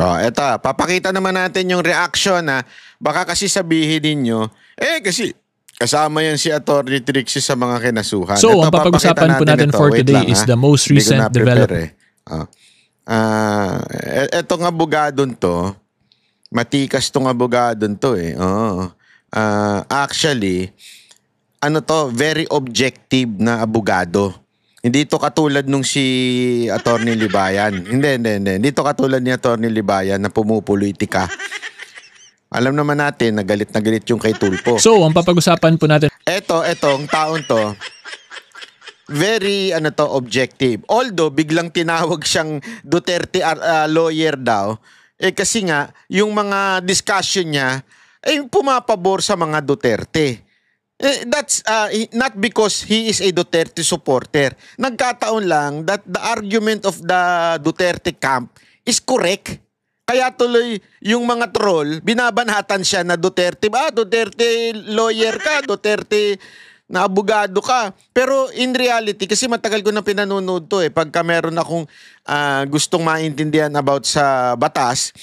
Oh, eto, papakita naman natin yung reaction na baka kasi sabihin ninyo, kasi kasama yan si Atty. Trixie sa mga kinasuhan. So, Ito, ang papag-usapan po natin for today is the most recent development. Etong abogadon to, matikas tong abogadon to eh. Actually, very objective na abogado. Hindi to katulad nung si Atty. Libayan. Hindi. Hindi to katulad ni Atty. Libayan na pumupolitika. Alam naman natin, nagalit yung kay Tulfo. So, ang papag-usapan po natin. Etong taon to, very objective. Although, biglang tinawag siyang Duterte lawyer daw, kasi nga, yung mga discussion niya, pumapabor sa mga Duterte. That's not because he is a Duterte supporter. Nagkataon lang that the argument of the Duterte camp is correct. Kaya tuloy yung mga troll, binabanatan siya na Duterte, Duterte lawyer ka, Duterte na abogado ka. Pero in reality, kasi matagal ko na pinanonood to pagka meron akong gustong maintindihan about sa batas,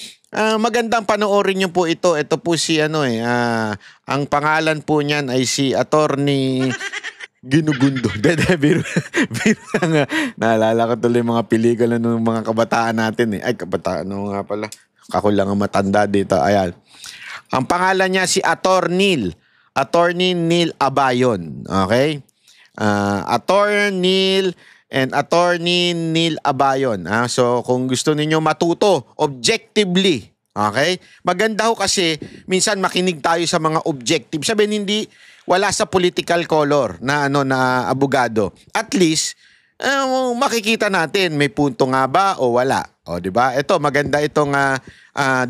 magandang panoorin niyo po ito. Ito po si ang pangalan po niyan ay si Atty. Ginugundo. Biro nga. Naalala ko tuloy mga pelikula ng mga kabataan natin Ay, kabataan nga pala. Ako lang ang matanda dito. Ayan. Ang pangalan niya si Atty. Neil Abayon. Okay? Atty. Neil Abayon. So, kung gusto niyo matuto objectively, okay? Maganda ho kasi minsan makinig tayo sa mga objective. Sabihin hindi wala sa political color na na abogado. At least makikita natin may punto nga ba o wala. O, di ba? Ito maganda itong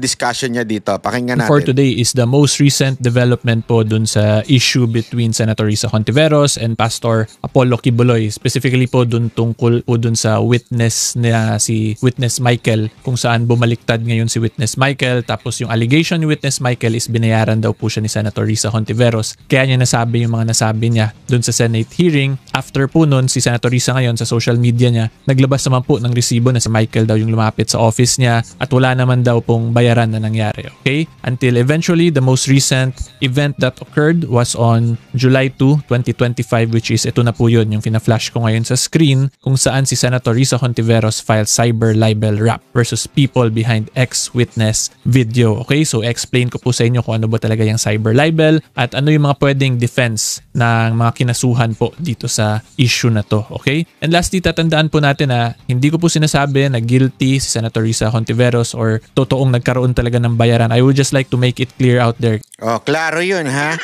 discussion niya dito. Pakinggan natin. For today is the most recent development po dun sa issue between Senator Risa Hontiveros and Pastor Apollo Quiboloy. Specifically po dun tungkol po dun sa witness na si Witness Michael, kung saan bumaliktad ngayon si Witness Michael, tapos yung allegation ni Witness Michael is binayaran daw po siya ni Senator Risa Hontiveros. Kaya niya nasabi yung mga nasabi niya dun sa Senate hearing. After po nun, si Senator Risa ngayon sa social media niya, naglabas naman po ng resibo na si Michael daw yung lumapit sa office niya at wala naman daw pong bayaran na nangyari. Okay? Until eventually, the most recent event that occurred was on July 2, 2025, which is ito na po yun, yung fina-flash ko ngayon sa screen, kung saan si Senator Risa Hontiveros filed cyber libel rap versus people behind ex-witness video. Okay? So, explain ko po sa inyo kung ano ba talaga yung cyber libel at ano yung mga pwedeng defense ng mga kinasuhan po dito sa issue na to. Okay? And lastly, tatandaan po natin na hindi ko po sinasabi na guilty si Senator Risa Hontiveros or totoong nagkaroon talaga ng bayaran. I would just like to make it clear out there. Oh, klaro yun, ha?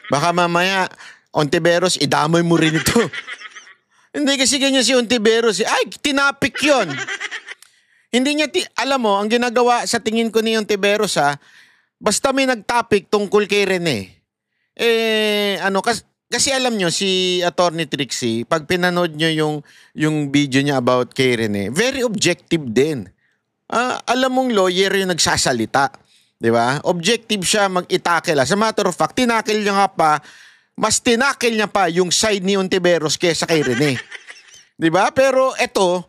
Baka mamaya, Hontiveros, idamay mo rin ito. Hindi kasi ganyan si Hontiveros. Ay, tinapik yun. Hindi niya, alam mo, ang ginagawa sa tingin ko ni Hontiveros, basta may nagtopic tungkol kay Rene. Kasi alam nyo, si Atty. Trixie, pag pinanood nyo yung video niya about kay Rene, very objective din. Alam mong lawyer yung nagsasalita. Di ba? Objective siya mag-itakil. As a matter of fact, tinakil niya nga pa, mas tinakil niya pa yung side ni Hontiveros kesa kay Rene. Di ba? Pero eto,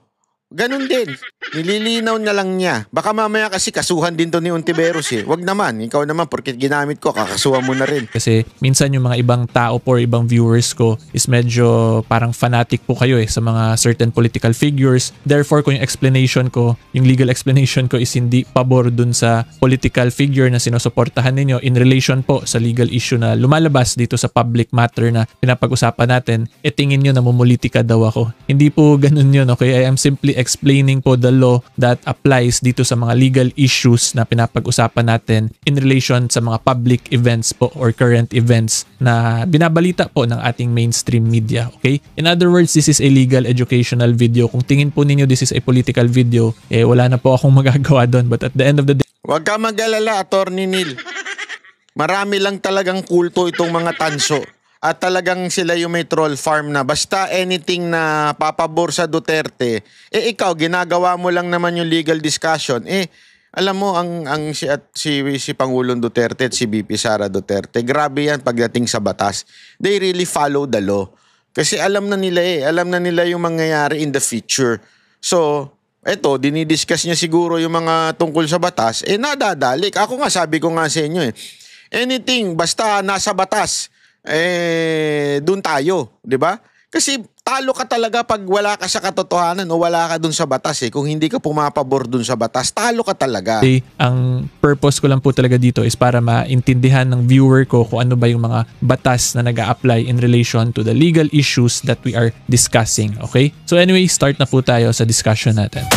ganun din. Nililinaw na lang niya. Baka mamaya kasi kasuhan din to ni Hontiveros Wag naman. Ikaw naman, porque ginamit ko, kakasuhan mo na rin. Kasi minsan yung mga ibang tao po, ibang viewers ko is medyo parang fanatic po kayo sa mga certain political figures. Therefore, kung yung explanation ko, yung legal explanation ko is hindi pabor dun sa political figure na sinusuportahan ninyo in relation po sa legal issue na lumalabas dito sa public matter na pinapag-usapan natin, tingin nyo na mumulitika daw ako. Hindi po ganun yun, okay? I am simply explaining po the law that applies dito sa mga legal issues na pinapag-usapan natin in relation sa mga public events po or current events na binabalita po ng ating mainstream media. Okay? In other words, this is a legal educational video. Kung tingin po ninyo this is a political video, wala na po akong magagawa doon. But at the end of the day, huwag ka mag-alala, Atty. Neil. Marami lang talagang kulto itong mga tanso. At talagang sila yung may troll farm na basta anything na papabor sa Duterte, ikaw ginagawa mo lang naman yung legal discussion. Alam mo si Pangulong Duterte at si VP Sara Duterte, grabe yan pagdating sa batas. They really follow the law. Kasi alam na nila alam na nila yung mangyayari in the future. So, eto, dinidiscuss niya siguro yung mga tungkol sa batas, nadadalik. Ako nga, sabi ko nga sa inyo anything, basta nasa batas, dun tayo, di ba? Kasi talo ka talaga pag wala ka sa katotohanan o wala ka dun sa batas Kung hindi ka pumapabor dun sa batas, talo ka talaga. Okay, ang purpose ko lang po talaga dito is para maintindihan ng viewer ko kung ano ba yung mga batas na nag-a-apply in relation to the legal issues that we are discussing. Okay? So anyway, start na po tayo sa discussion natin.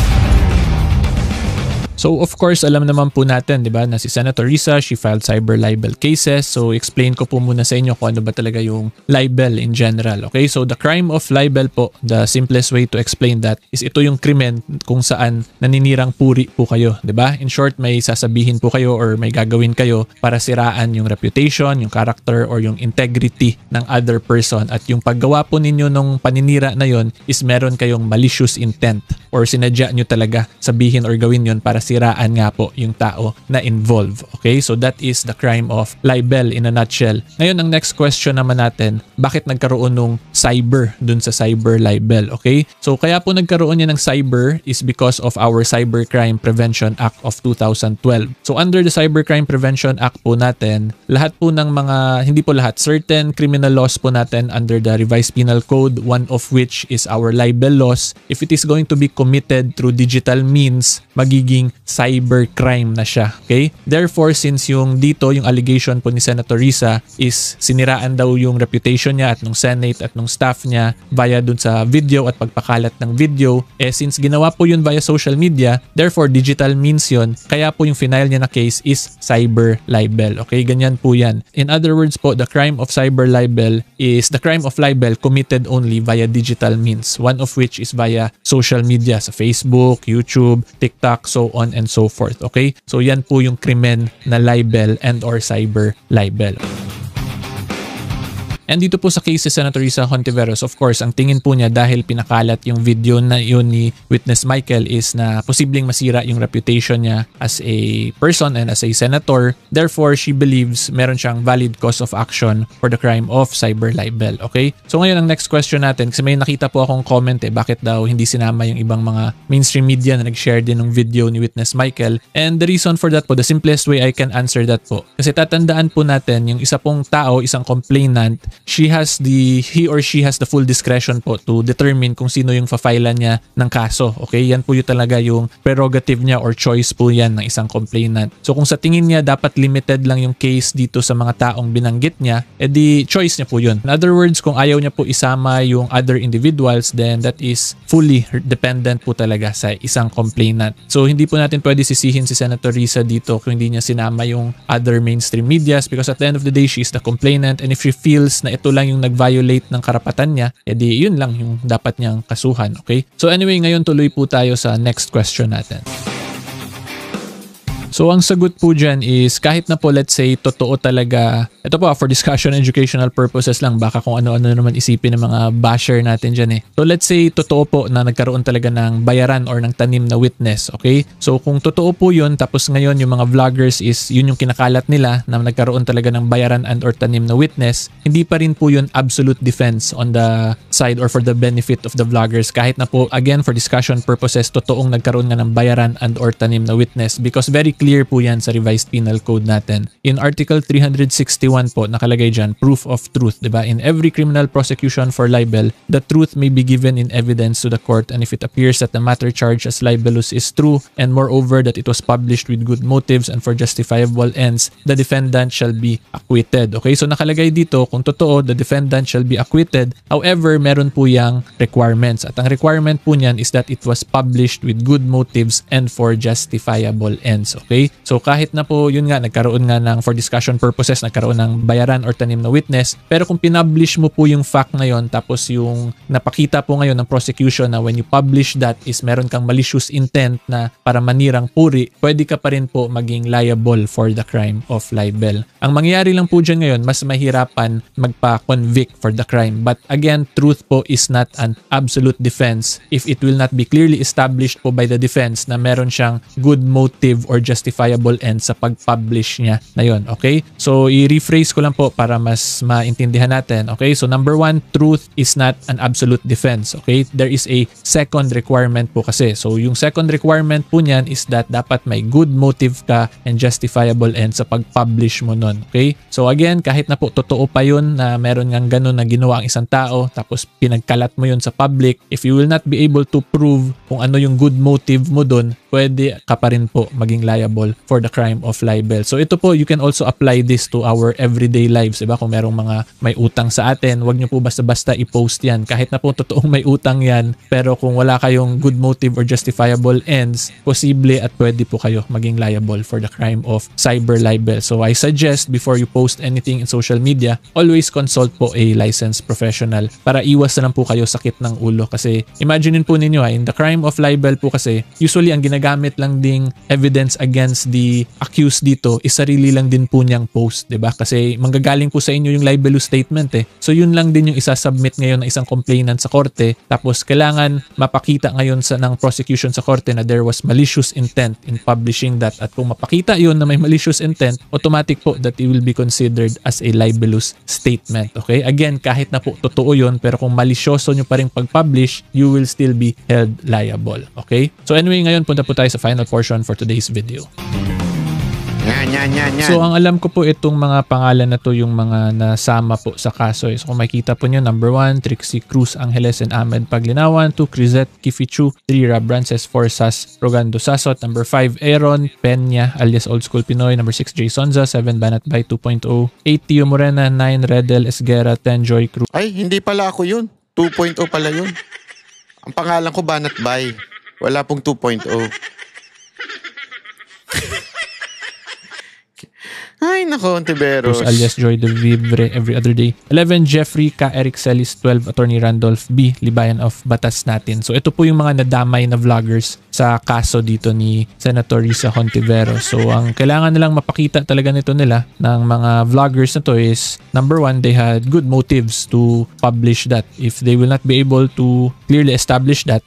So of course, alam naman po natin, 'di ba, na si Senator Risa, she filed cyber libel cases. So explain ko po muna sa inyo kung ano ba talaga yung libel in general. Okay? So the crime of libel po, the simplest way to explain that is ito yung krimen kung saan naninirang puri po kayo, 'di ba? In short, may sasabihin po kayo or may gagawin kayo para siraan yung reputation, yung character or yung integrity ng other person, at yung paggawa po ninyo nung paninira na yon is meron kayong malicious intent or sinadya nyo talaga sabihin or gawin yon para siraan nga po yung tao na involved. Okay? So that is the crime of libel in a nutshell. Ngayon, ang next question naman natin, bakit nagkaroon nung cyber dun sa cyber libel? Okay? So kaya po nagkaroon yan ng cyber is because of our Cybercrime Prevention Act of 2012. So under the Cybercrime Prevention Act po natin, lahat po ng mga, hindi po lahat, certain criminal laws po natin under the Revised Penal Code, one of which is our libel laws, if it is going to be committed through digital means, magiging cybercrime na siya. Okay? Therefore, since yung dito, yung allegation po ni Senator Risa is siniraan daw yung reputation niya at nung Senate at nung staff niya via dun sa video at pagpakalat ng video, since ginawa po yun via social media, therefore digital means yun, kaya po yung final niya na case is cyber libel. Okay? Ganyan po yan. In other words po, the crime of cyber libel is the crime of libel committed only via digital means, one of which is via social media sa Facebook, YouTube, TikTok, so on and so forth. Okay? So yan po yung krimen na libel and or cyber libel. And dito po sa case si Senator Risa Hontiveros, of course, ang tingin po niya dahil pinakalat yung video na yun ni Witness Michael is na posibleng masira yung reputation niya as a person and as a senator. Therefore, she believes meron siyang valid cause of action for the crime of cyber libel. Okay? So ngayon, ang next question natin, kasi may nakita po akong comment bakit daw hindi sinama yung ibang mga mainstream media na nag-share din ng video ni Witness Michael. And the reason for that po, the simplest way I can answer that po, kasi tatandaan po natin yung isa pong tao, isang complainant, he or she has the full discretion po to determine kung sino yung fa-filean niya ng kaso. Okay? Yan po yung talaga yung prerogative niya or choice po yan ng isang complainant. So kung sa tingin niya dapat limited lang yung case dito sa mga taong binanggit niya, edi choice niya po yun. In other words, kung ayaw niya po isama yung other individuals, then that is fully dependent po talaga sa isang complainant. So hindi po natin pwede sisihin si Senator Risa dito kung hindi niya sinama yung other mainstream medias, because at the end of the day, she is the complainant, and if she feels na ito lang yung nag-violate ng karapatan niya, edi yun lang yung dapat niyang kasuhan. Okay? So anyway, ngayon tuloy po tayo sa next question natin. So ang sagot po dyan is kahit na po let's say totoo talaga, ito po for discussion and educational purposes lang, baka kung ano-ano naman isipin ng mga basher natin dyan So let's say totoo po na nagkaroon talaga ng bayaran or ng tanim na witness. Okay? So kung totoo po yun, tapos ngayon yung mga vloggers is yun yung kinakalat nila na nagkaroon talaga ng bayaran and or tanim na witness, hindi pa rin po yun absolute defense on the side or for the benefit of the vloggers. Kahit na po, again, for discussion purposes, totoong nagkaroon nga ng bayaran and or tanim na witness, because very clear po yan sa Revised Penal Code natin. In Article 361 po, nakalagay dyan, proof of truth. Diba? In every criminal prosecution for libel, the truth may be given in evidence to the court, and if it appears that the matter charged as libelous is true, and moreover that it was published with good motives and for justifiable ends, the defendant shall be acquitted. Okay? So nakalagay dito, kung totoo, the defendant shall be acquitted. However, meron po yang requirements. At ang requirement po niyan is that it was published with good motives and for justifiable ends. Okay? So kahit na po yun nga nagkaroon nga ng for discussion purposes nagkaroon ng bayaran or tanim na witness, pero kung pinublish mo po yung fact ngayon tapos yung napakita po ngayon ng prosecution na when you publish that is meron kang malicious intent na para manirang puri, pwede ka pa rin po maging liable for the crime of libel. Ang mangyayari lang po dyan ngayon, mas mahirapan magpa-convict for the crime. But again, truth po is not an absolute defense if it will not be clearly established po by the defense na meron siyang good motive or justification justifiable end sa pag-publish niya na yun. Okay? So, i-rephrase ko lang po para mas maintindihan natin. Okay? So, number one, truth is not an absolute defense. Okay? There is a second requirement po kasi. So, yung second requirement po niyan is that dapat may good motive ka and justifiable end sa pag-publish mo nun. Okay? So, again, kahit na po totoo pa yun na meron ngang ganun na ginawa ang isang tao tapos pinagkalat mo yun sa public, if you will not be able to prove kung ano yung good motive mo dun, pwede ka pa rin po maging liable for the crime of libel. So ito po, you can also apply this to our everyday lives. Diba? Kung merong mga may utang sa atin, wag nyo po basta-basta i-post yan. Kahit na po totoong may utang yan, pero kung wala kayong good motive or justifiable ends, posible at pwede po kayo maging liable for the crime of cyber libel. So I suggest before you post anything in social media, always consult po a licensed professional para iwas na lang po kayo sakit ng ulo. Kasi imagine po ninyo in the crime of libel po kasi, usually ang ginagamit lang ding evidence against the accused dito is sarili lang din po niyang post, 'di ba? Kasi manggagaling po sa inyo yung libelous statement eh. So yun lang din yung isasubmit ngayon ng isang complainant sa korte, tapos kailangan mapakita ngayon ng prosecution sa korte na there was malicious intent in publishing that, at kung mapakita yun na may malicious intent, automatic po that it will be considered as a libelous statement. Okay? Again, kahit na po totoo yun, pero kung malisyoso nyo pa rin pag-publish, you will still be held liable. Okay? So anyway, ngayon punta po tayo sa final portion for today's video. Yan. So ang alam ko po itong mga pangalan na to yung mga nasama po sa kaso. So kung makikita po nyo, number 1, Trixie Cruz Angeles and Ahmed Paglinawan. 2, Crisette Kifichu. 3, Rabrances Forsas Rogando Sasot. Number 5, Aaron Peña alias Old School Pinoy. Number 6, Jay Sonza. 7, Banat Bay 2.0. 8, Tio Morena. 9, Redel Esguera. 10, Joy Cruz. Ay, hindi pala ako yun. 2.0 pala yun. Ang pangalan ko, Banat Bay. Wala pong 2.0. Ay, nako, Ontiveros. Alias Joy de Vivre every other day. 11, Jeffrey K. Eric Celis. 12, Attorney Randolph B. Libayan of Batas Natin. So ito po yung mga nadamay na vloggers sa kaso dito ni Senator Risa Hontiveros. So ang kailangan nilang mapakita talaga nito nila ng mga vloggers na to is, number 1, they had good motives to publish that. If they will not be able to clearly establish that,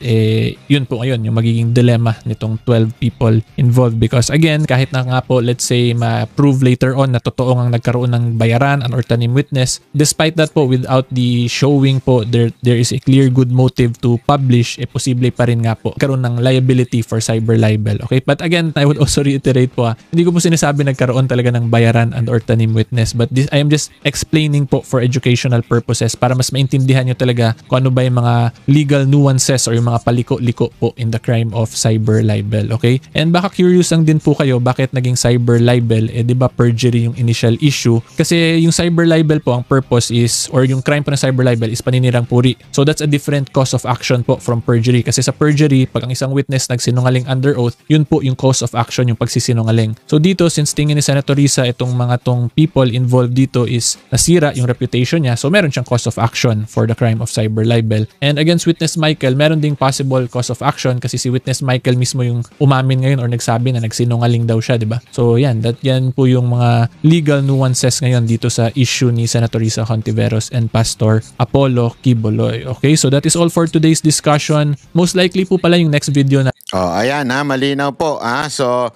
yun po ngayon yung magiging dilemma nitong 12 people involved. Because again, kahit na nga po, let's say, ma-prove later on na totoo ngang nagkaroon ng bayaran or tanim witness, despite that po, without the showing po there is a clear good motive to publish, posible pa rin nga po karoon ng liability for cyber libel. Okay? But again, I would also reiterate po, hindi ko po sinasabi nagkaroon talaga ng bayaran and or tanim witness, but I am just explaining po for educational purposes para mas maintindihan nyo talaga kung ano ba yung mga legal nuances or yung mga paliko-liko po in the crime of cyber libel. Okay? And baka curious lang din po kayo bakit naging cyber libel, di ba perjury yung initial issue? Kasi yung cyber libel po, ang purpose is, or yung crime po ng cyber libel is paninirang puri. So that's a different cause of action po from perjury. Kasi sa perjury, pag ang isang witness nagsinungaling under oath, yun po yung cause of action, yung pagsisinungaling. So dito, since tingin ni Senator Risa itong mga tong people involved dito is nasira yung reputation niya, so meron siyang cause of action for the crime of cyber libel. And against witness Michael, meron ding possible cause of action kasi si witness Michael mismo yung umamin ngayon or nagsabi na nagsinungaling daw siya, di ba? So yan po yung mga legal nuances ngayon dito sa issue ni Senator Risa Hontiveros and Pastor Apollo Quiboloy. Okay, so that is all for today's discussion. Most likely po pala yung next video na Ayan malinaw po. So,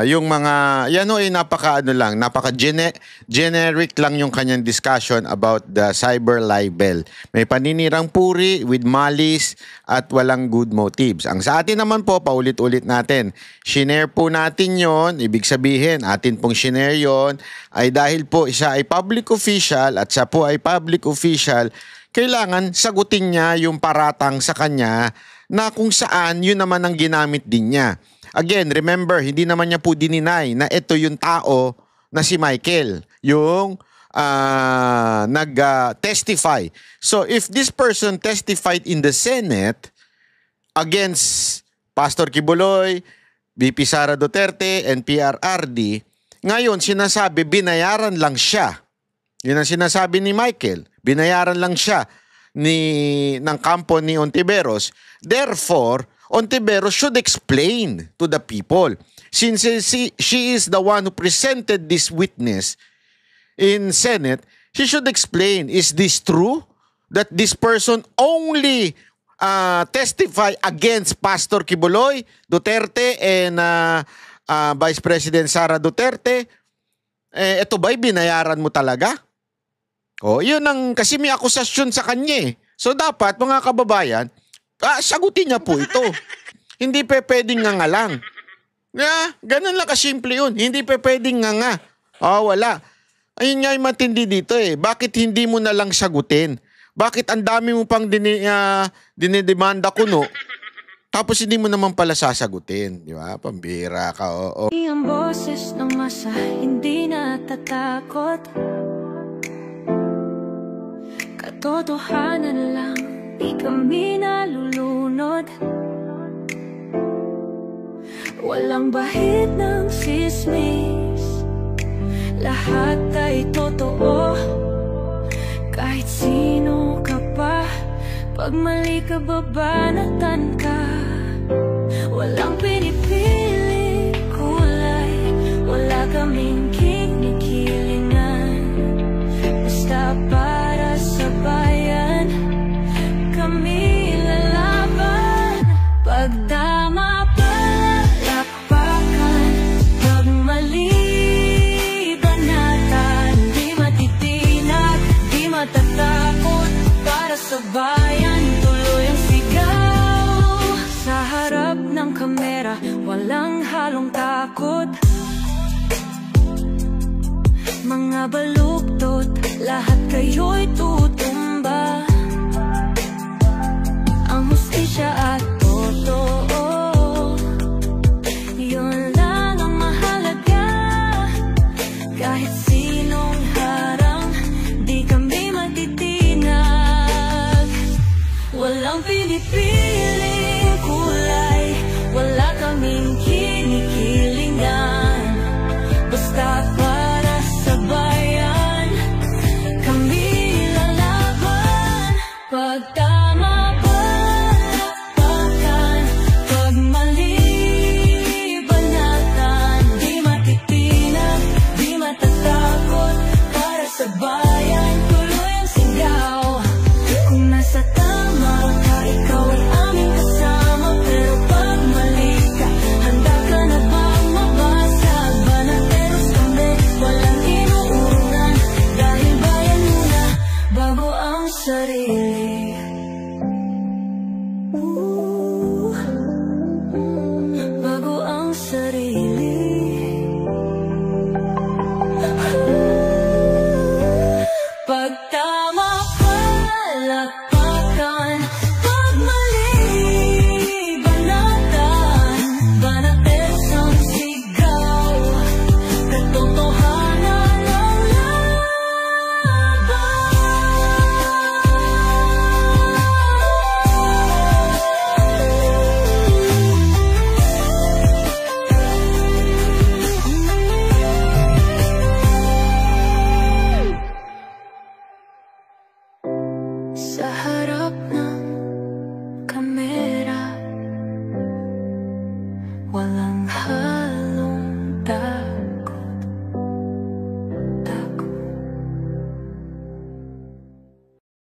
yung mga, yan napaka generic lang yung kanyang discussion about the cyber libel. May paninirang puri with malice at walang good motives. Ang sa atin naman po, paulit-ulit natin, shinare po natin yon. Ibig sabihin, atin pong shinare yon ay dahil po siya ay public official at siya po ay public official, kailangan sagutin niya yung paratang sa kanya na kung saan yun naman ang ginamit din niya. Again, remember, hindi naman niya po dininay na ito yung tao na si Michael, yung nag-testify. So, if this person testified in the Senate against Pastor Quiboloy, VP Sara Duterte, and PRRD, ngayon sinasabi binayaran lang siya. Yun ang sinasabi ni Michael. Binayaran lang siya ng kampo ni Ontiveros. Therefore, Ontiveros should explain to the people. Since she is the one who presented this witness in Senate, she should explain, is this true? That this person only testify against Pastor Quiboloy, Duterte, and Vice President Sara Duterte, ito ba'y binayaran mo talaga? Yun ang, kasi may akusasyon sa kanya eh. So dapat mga kababayan, sagutin niya po ito. Hindi pwedeng nga lang. Ganun lang kasimple yun. Hindi pwedeng nga. Wala. Ayun nga yung matindi dito eh. Bakit hindi mo na lang sagutin? Bakit ang dami mo pang dinidemanda kuno? Tapos hindi mo naman pala sasagutin. Di ba? Pambira ka. Ang boses ng masa hindi natatakot. Katotohanan lang, di kami nalulunod. Walang bahid ng sismis, lahat ay totoo. Kahit sino ka pa, pag mali ka babanatan ka. Walang pinipili kulay, wala kaming kinikilingan. Basta para sa bayan, kami lalaban. Pagtama palakpakan, pag mali banatan. Di matitinag, di matatakot, para sa bayan tuloy ang sigaw. Sa harap ng kamera, walang halong takot. Mga baluktot, lahat kayo'y tulad.